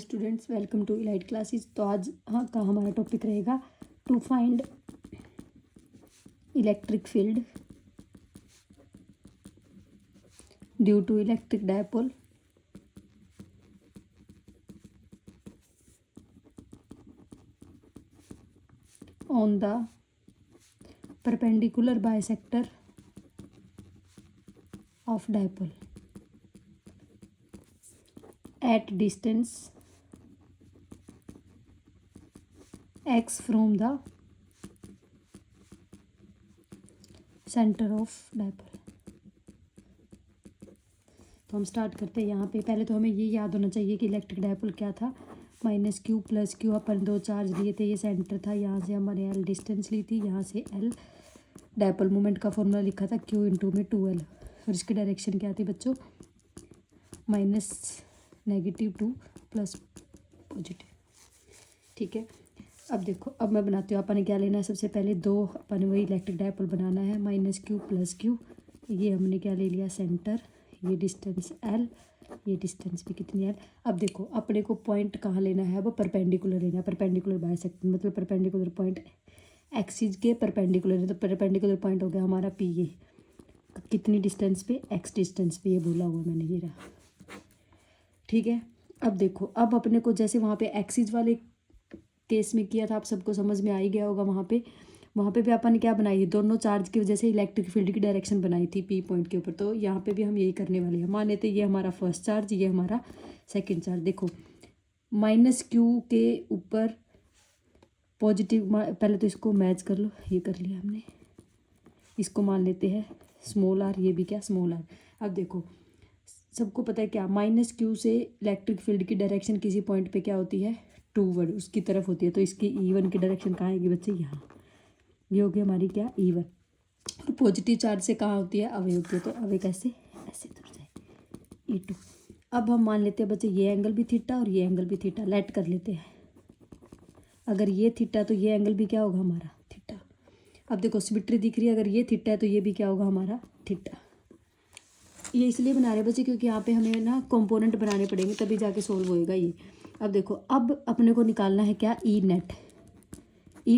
Students, welcome to Elite classes. तो आज का हमारा टॉपिक रहेगा to find electric field due to electric dipole on the perpendicular bisector of dipole at distance x from the center of dipole। तो हम start करते हैं यहाँ पे। पहले तो हमें ये याद होना चाहिए कि इलेक्ट्रिक डायपोल क्या था। -q + q अपन दो चार्ज लिए थे, ये सेंटर था। यहाँ से हमने l डिस्टेंस ली थी, यहाँ से l डायपोल मोमेंट का फॉर्मूला लिखा था q × में 2l। और इसकी डायरेक्शन क्या थी बच्चों? -2 + पॉजिटिव। ठीक है, अब देखो, अब मैं बनाती हूँ। अपन ने क्या लेना है? सबसे पहले दो अपन वही इलेक्ट्रिक डायपोल बनाना है। -q + q, ये हमने क्या ले लिया? सेंटर। ये डिस्टेंस l, ये डिस्टेंस भी कितनी है? अब देखो, अपने को पॉइंट कहाँ लेना है? वो परपेंडिकुलर लेना है। परपेंडिकुलर बाइसेक्टर मतलब परपेंडिकुलर पॉइंट एक्सिस के परपेंडिकुलर है। तो परपेंडिकुलर पॉइंट हो गया हमारा P। ये कितनी डिस्टेंस पे? x डिस्टेंस पे, ये बोला हुआ मैंने, ये रहा। ठीक है, अब देखो, अब अपने को जैसे वहाँ पे एक्सिस वाले केस में किया था, आप सबको समझ में आ ही गया होगा। वहाँ पे भी अपन ने क्या बनाई? दोनों चार्ज की वजह से इलेक्ट्रिक फील्ड की डायरेक्शन बनाई थी P पॉइंट के ऊपर। तो यहाँ पे भी हम यही करने वाले हैं। मान लेते ये हमारा फर्स्ट चार्ज, ये हमारा सेकंड चार्ज। देखो, -q के ऊपर पॉजिटिव, पहले तो इसको मैच कर लो, ये कर लिया हमने। इसको मान लेते हैं स्मॉल r, ये भी क्या? Small r। अब देखो, सबको पता है क्या? -q से इलेक्ट्रिक फील्ड की डायरेक्शन किसी पॉइंट पे क्या होती है? टूवर्ड, उसकी तरफ होती है। तो इसकी E1 की डायरेक्शन कहाँ आएगी बच्चे? यहाँ। ये होगी हमारी क्या? E1। और पॉजिटिव चार्ज से कहाँ होती है? अवे होती है। तो अवे कैसे? ऐसे दूर जाए, E2। अब हम मान लेते हैं बच्चे ये एंगल भी थीटा और ये एंगल भी थीटा। लेट कर लेते हैं। अगर ये थीटा तो ये एंगल भी क्या होगा हमारा? थीटा। अब देखो, सिमेट्री दिख रही है। अगर ये थीटा है तो ये भी क्या होगा हमारा? थीटा। ये इसलिए बना रहे बच्चे क्योंकि यहाँ पे हमें ना कंपोनेंट बनाने पड़ेंगे, तभी जाके सोल्व होएगा ये। अब देखो, अब अपने को निकालना है क्या? ई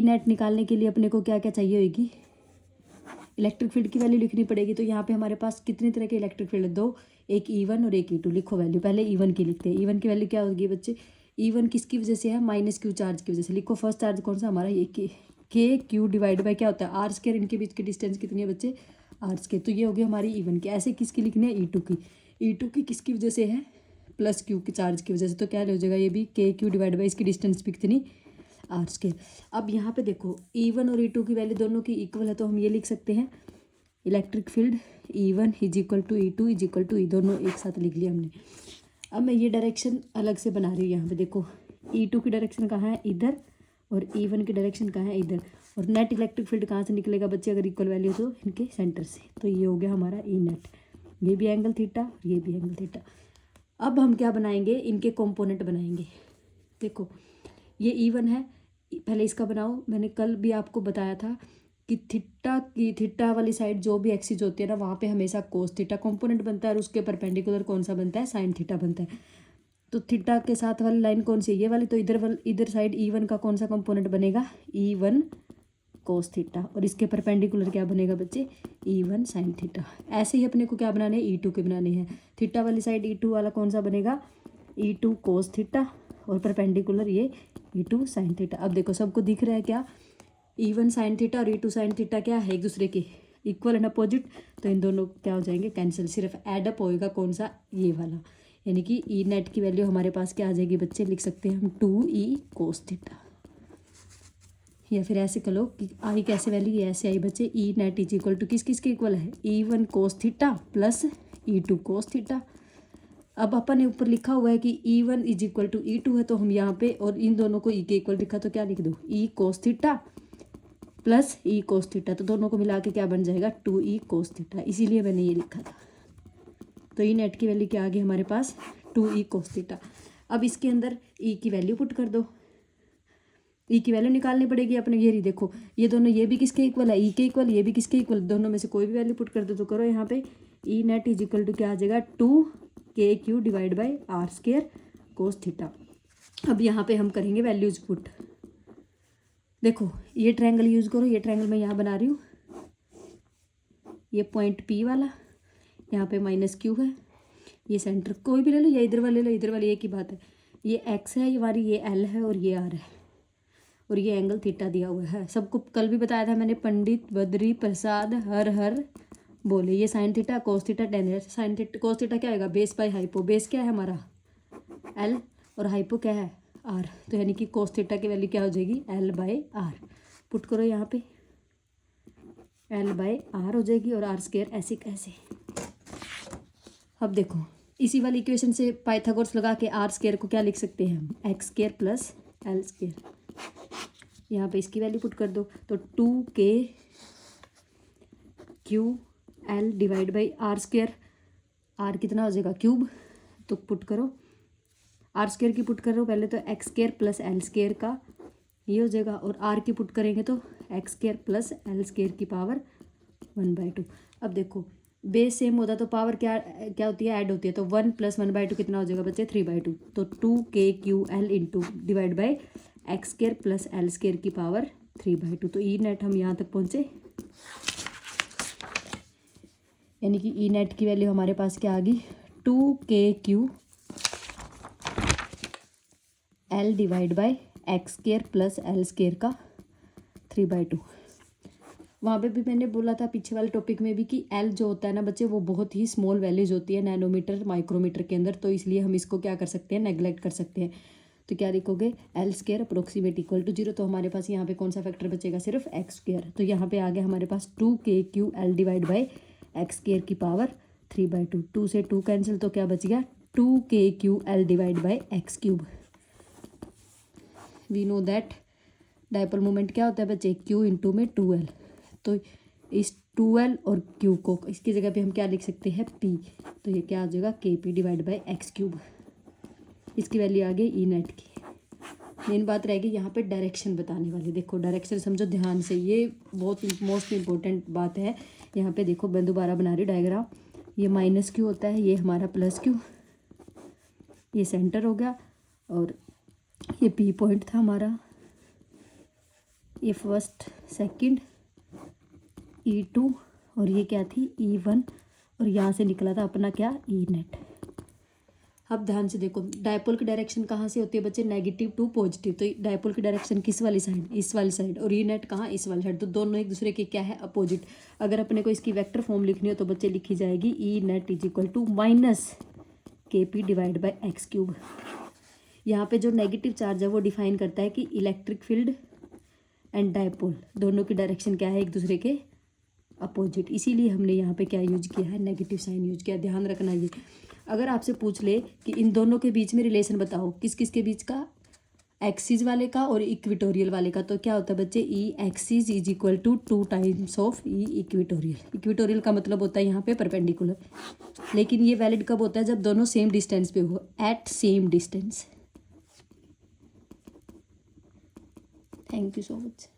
नेट निकालने के लिए अपने को क्या क्या चाहिए होगी? इलेक्ट्रिक फील्ड की वैल्यू लिखनी पड़ेगी। तो यहाँ पे हमारे पास कितने तरह के इलेक्ट्रिक फील्ड है? दो, एक E1 और एक E2। लिखो वैल्यू। पहले E1 की लिखते हैं। E1 की वैल्यू क्या होगी बच्चे? E1 किसकी वजह से है? -q चार्ज की वजह से। लिखो, फर्स्ट चार्ज कौन सा हमारा? ये KQ डिवाइड बाई क्या होता है? r²। इनके बीच की डिस्टेंस कितनी है बच्चे? r²। तो ये होगी हमारी E1 की। ऐसे किसकी लिखनी है? E2 की। E2 की किसकी वजह से है? +q की चार्ज की वजह से। तो क्या हो जाएगा? ये भी KQ डिवाइड बाई इसकी डिस्टेंस भी कितनी? r²। अब यहाँ पे देखो, E1 और E2 की वैल्यू दोनों की इक्वल है। तो हम ये लिख सकते हैं, electric field E1 = E2 = E। दोनों एक साथ लिख लिया हमने। अब मैं ये डायरेक्शन अलग से बना रही हूँ। यहाँ पे देखो, E2 की डायरेक्शन कहाँ है? इधर। और E1 की डायरेक्शन कहाँ है? इधर। और नेट इलेक्ट्रिक फील्ड कहाँ से निकलेगा बच्चे? अगर इक्वल वैल्यू तो इनके सेंटर से। तो ये हो गया हमारा E नेट। ये भी एंगल थीटा, ये भी एंगल थीटा। अब हम क्या बनाएंगे? इनके कंपोनेंट बनाएंगे। देखो, ये E1 है, पहले इसका बनाओ। मैंने कल भी आपको बताया था कि थीटा वाली साइड जो भी एक्सिस होती है ना, वहाँ पे हमेशा कोस थीटा कंपोनेंट बनता है। और उसके परपेंडिकुलर कौन सा बनता है? साइन थीटा बनता है। तो थीटा के साथ वाली लाइन कौन सी है? ये वाली। तो इधर साइड E1 का कौन सा कंपोनेंट बनेगा? E1 cos theta. और इसके परपेंडिकुलर क्या बनेगा बच्चे? E1 sine theta. ऐसे ही अपने को क्या बनाने हैं? E2 के बनाने हैं। थीटा वाली साइड E2 वाला कौन सा बनेगा? E2 cos theta. और परपेंडिकुलर ये E2 साइन थीटा। अब देखो, सबको दिख रहा है क्या? E1 साइन थीटा और E2 साइन थीटा क्या है? एक दूसरे के इक्वल एंड अपोजिट। तो इन दोनों क्या हो जाएंगे? कैंसिल। सिर्फ एडअप होएगा कौन सा? ये वाला। यानी कि E नेट की वैल्यू हमारे पास क्या आ जाएगी बच्चे? लिख सकते हैं हम 2E कोस थीटा। या फिर ऐसे कर लो कि आई कैसे वैल्यू? ये ऐसे आई बच्चे। E नेट = किस किस के इक्वल है? E1 cos theta plus E2 cos theta. अब अपन ने ऊपर लिखा हुआ है कि E1 = E2 है। तो हम यहाँ पे, और इन दोनों को E के इक्वल लिखा, तो क्या लिख दो? E cos theta plus E cos theta. तो दोनों को मिला के क्या बन जाएगा? 2E cos theta. इसीलिए मैंने ये लिखा था। तो E नेट की वैल्यू क्या आ गई हमारे पास? 2E cos theta. अब इसके अंदर E की वैल्यू पुट कर दो। E की वैल्यू निकालनी पड़ेगी अपने। ये रही, देखो, ये दोनों, ये भी किसके इक्वल है? E के इक्वल। ये भी किसके इक्वल? दोनों में से कोई भी वैल्यू पुट कर दो। तो करो यहाँ पे, E नेट = क्या आ जाएगा? 2KQ divide by r² cos theta. अब यहाँ पे हम करेंगे वैल्यूज पुट। देखो ये ट्रायंगल यूज़ करो, ये ट्रायंगल मैं यहाँ बना रही हूँ, ये पॉइंट P वाला, यहाँ पे -q है, ये सेंटर कोई भी ले लो या इधर वाले ले लो, इधर वाली एक ही बात है। ये x है, ये हमारी ये L है और ये R है, और ये एंगल थीटा दिया हुआ है। सबको कल भी बताया था मैंने, पंडित बद्री प्रसाद हर हर बोले। ये sine theta cos theta tan है। साइन थीटा कोस थीटा क्या आएगा, बेस बाई हाइपो। बेस क्या है हमारा L और हाइपो क्या है R, तो यानी कि कोस थीटा की वैल्यू क्या हो जाएगी L/R। पुट करो यहाँ पे, L/R हो जाएगी और R² ऐसे कैसे। अब देखो इसी वाली इक्वेशन से पाइथागोरस लगा के R² को क्या लिख सकते हैं हम, x² + L²। यहाँ पे इसकी वैल्यू पुट कर दो, तो 2kqL divide by R²। R कितना हो जाएगा क्यूब, तो पुट करो R² की पुट कर रहे हो पहले, तो x² + L² का ये हो जाएगा, और R की पुट करेंगे तो x² + L² की पावर 1/2। अब देखो बेस सेम होता तो पावर क्या क्या होती है, ऐड होती है, तो 1 + 1/2 कितना हो जाएगा बच्चे 3/2। तो 2kqL into divide by x² + L² की पावर 3/2। तो ई नेट हम यहाँ तक पहुँचे, यानी कि ई नेट की वैल्यू हमारे पास क्या आ गई 2kqL divide by x² + L² का 3/2। वहाँ पे भी मैंने बोला था पीछे वाले टॉपिक में भी कि L जो होता है ना बच्चे, वो बहुत ही स्मॉल वैल्यूज होती है नैनोमीटर माइक्रोमीटर के अंदर, तो इसलिए हम इसको क्या कर सकते हैं, नेग्लेक्ट कर सकते हैं। तो क्या लिखोगे L² अप्रोक्सीमेट इक्वल टू 0। तो हमारे पास यहाँ पे कौन सा फैक्टर बचेगा, सिर्फ x²। तो यहाँ पे आ गया हमारे पास 2kqL डिवाइड बाई x² की पावर 3/2। 2 से 2 कैंसिल, तो क्या बच गया 2kqL divide by x³। We know that dipole moment क्या होता है बच्चे, q इंटू में 2L। तो इस 2L और q को इसकी जगह पे हम क्या लिख सकते हैं p, तो ये क्या आ जाएगा kp डिवाइड बाई x³। इसकी वैल्यू आ गई ई नेट की। मेन बात रहेगी यहाँ पे डायरेक्शन बताने वाली। देखो डायरेक्शन समझो ध्यान से, ये बहुत मोस्ट इम्पोर्टेंट बात है। यहाँ पे देखो मैं दोबारा बना रही डायग्राम, ये -q होता है, ये हमारा +q, ये सेंटर हो गया, और ये P पॉइंट था हमारा, ये फर्स्ट सेकंड E2, और ये क्या थी E1, और यहाँ से निकला था अपना क्या ई नेट। अब ध्यान से देखो डायपोल की डायरेक्शन कहाँ से होती है बच्चे, नेगेटिव टू पॉजिटिव। तो डायपोल की डायरेक्शन किस वाली साइड, इस वाली साइड, और ई नेट कहाँ, इस वाली साइड। तो दोनों एक दूसरे के क्या है, अपोजिट। अगर अपने को इसकी वेक्टर फॉर्म लिखनी हो तो बच्चे लिखी जाएगी E net is equal to -kp divide by x³। यहाँ पे जो नेगेटिव चार्ज है वो डिफाइन करता है कि इलेक्ट्रिक फील्ड एंड डायपोल दोनों की डायरेक्शन क्या है, एक दूसरे के अपोजिट। इसीलिए हमने यहाँ पे क्या यूज किया है, नेगेटिव साइन यूज किया। ध्यान रखना ये, अगर आपसे पूछ ले कि इन दोनों के बीच में रिलेशन बताओ, किस किस के बीच का, एक्सिस वाले का और इक्विटोरियल वाले का, तो क्या होता है बच्चे E axis is equal to 2 times of E equatorial. Equatorial का मतलब होता है यहाँ पे परपेंडिकुलर, लेकिन ये वैलिड कब होता है, जब दोनों सेम डिस्टेंस पे हो, at same distance. Thank you so much.